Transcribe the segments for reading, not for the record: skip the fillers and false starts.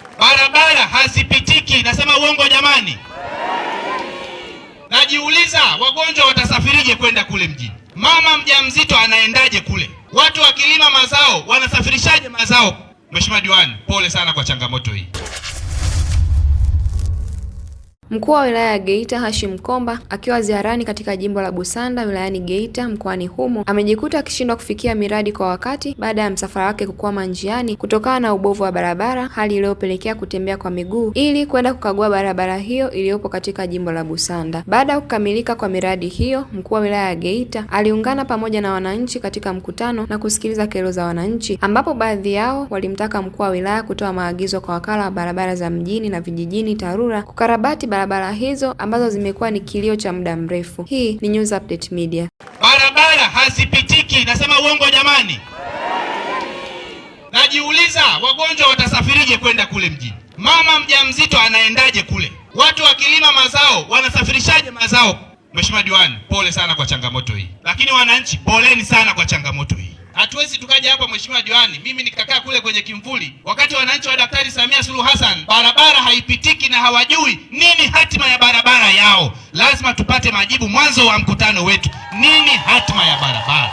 Barabara hazipitiki. Nasema uongo jamani? Najiuliza, wagonjwa watasafirije kwenda kule mjini? Mama mjamzito anaendaje kule? Watu wakilima mazao wanasafirishaje mazao? Mheshimiwa Diwani, pole sana kwa changamoto hii. Mkuu wa wilaya ya Geita Hashim Komba akiwa ziarani katika jimbo la Busanda wilayani Geita mkoani humo amejikuta akishindwa kufikia miradi kwa wakati baada ya msafara wake kukwama njiani kutokana na ubovu wa barabara, hali iliyopelekea kutembea kwa miguu ili kwenda kukagua barabara hiyo iliyopo katika jimbo la Busanda. Baada ya kukamilika kwa miradi hiyo, mkuu wa wilaya ya Geita aliungana pamoja na wananchi katika mkutano na kusikiliza kero za wananchi, ambapo baadhi yao walimtaka mkuu wa wilaya kutoa maagizo kwa wakala wa barabara za mjini na vijijini TARURA kukarabati barabara hizo ambazo zimekuwa ni kilio cha muda mrefu. Hii ni News Update Media. Barabara hazipitiki. Nasema uongo jamani? Najiuliza, wagonjwa watasafirije kwenda kule mjini? Mama mjamzito anaendaje kule? Watu wakilima mazao wanasafirishaje mazao? Mheshimiwa Diwani, pole sana kwa changamoto hii. Lakini wananchi, poleni sana kwa changamoto hii. Hatuwezi tukaja hapa Mheshimiwa Diwani, mimi nikakaa kule kwenye kimvuli wakati wananchi wa Daktari Samia Suluhu Hassan barabara haipitiki na hawajui nini hatima ya barabara yao. Lazima tupate majibu mwanzo wa mkutano wetu. Nini hatima ya barabara?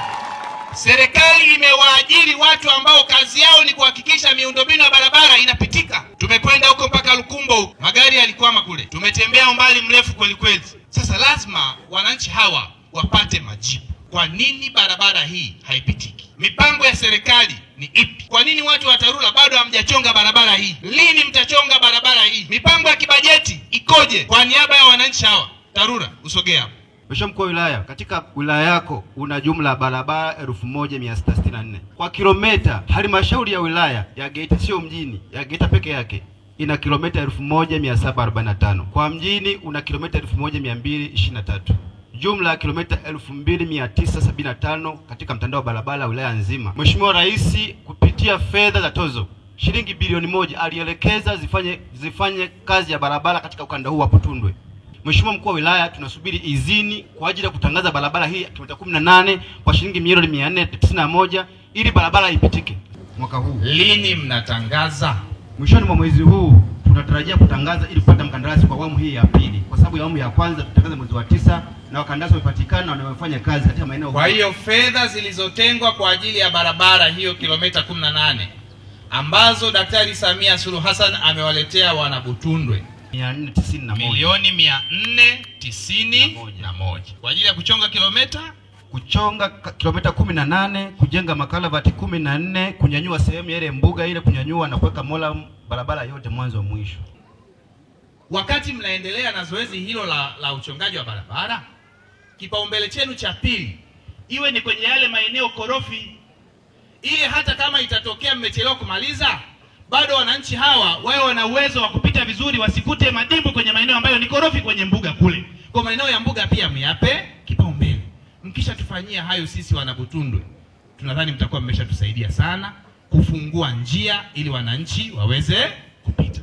Serikali imewaajiri watu ambao kazi yao ni kuhakikisha miundombinu ya barabara inapitika. Tumekwenda huko mpaka Lukumbo, magari yalikwama kule. Tumetembea umbali mrefu kweli kweli. Sasa lazima wananchi hawa wapate majibu. Kwa nini barabara hii haipitiki? Mipango ya serikali ni ipi? Kwa nini watu wa TARURA bado hamjachonga barabara hii? Lini mtachonga barabara hii? Mipango ya kibajeti ikoje? Kwa niaba ya wananchi hawa, TARURA usogea hapo. Mheshimiwa Mkuu wa Wilaya, katika wilaya yako una jumla ya barabara 1664. Kwa kilomita, halmashauri ya wilaya ya Geita, sio mjini, ya Geita peke yake ina kilomita 1745. Kwa mjini una kilomita 1223. Jumla ya kilomita 2975 katika mtandao wa barabara wilaya nzima. Mheshimiwa Rais kupitia fedha za tozo shilingi bilioni 1 alielekeza zifanye kazi ya barabara katika ukanda huu hapo Tundwe. Mheshimiwa Mkuu wa Wilaya, tunasubiri idhini kwa ajili ya kutangaza barabara hii kilomita 18 kwa shilingi milioni 491 ili barabara ipitike mwaka huu. Lini mnatangaza? Mwishoni mwa mwezi huu tunatarajia kutangaza ili kupata mkandarasi kwa awamu hii ya pili, kwa sababu ya awamu ya kwanza tutangaza mwezi wa 9 na wakandarasi wamepatikana na wamefanya kazi katika maeneo. Kwa hiyo fedha zilizotengwa kwa ajili ya barabara hiyo kilomita 18 ambazo Daktari Samia Suluhu Hassan amewaletea wanabutundwe 491 milioni 491 kwa ajili ya kuchonga kilomita 18, kujenga makalavati 14, kunyanyua sehemu ya ile mbuga ile, kunyanyua na kuweka mola barabara yote mwanzo wa mwisho. Wakati mnaendelea na zoezi hilo la uchongaji wa barabara, kipaumbele chenu cha pili iwe ni kwenye yale maeneo korofi, ili hata kama itatokea mmechelewa kumaliza, bado wananchi hawa wao wana uwezo wa kupita vizuri, wasikute madimbu kwenye maeneo ambayo ni korofi kwenye mbuga kule. Kwa maeneo ya mbuga pia myape kipaumbele. Mkisha tufanyia hayo sisi wanabutundwe, tunadhani mtakuwa mmeshatusaidia sana kufungua njia ili wananchi waweze kupita.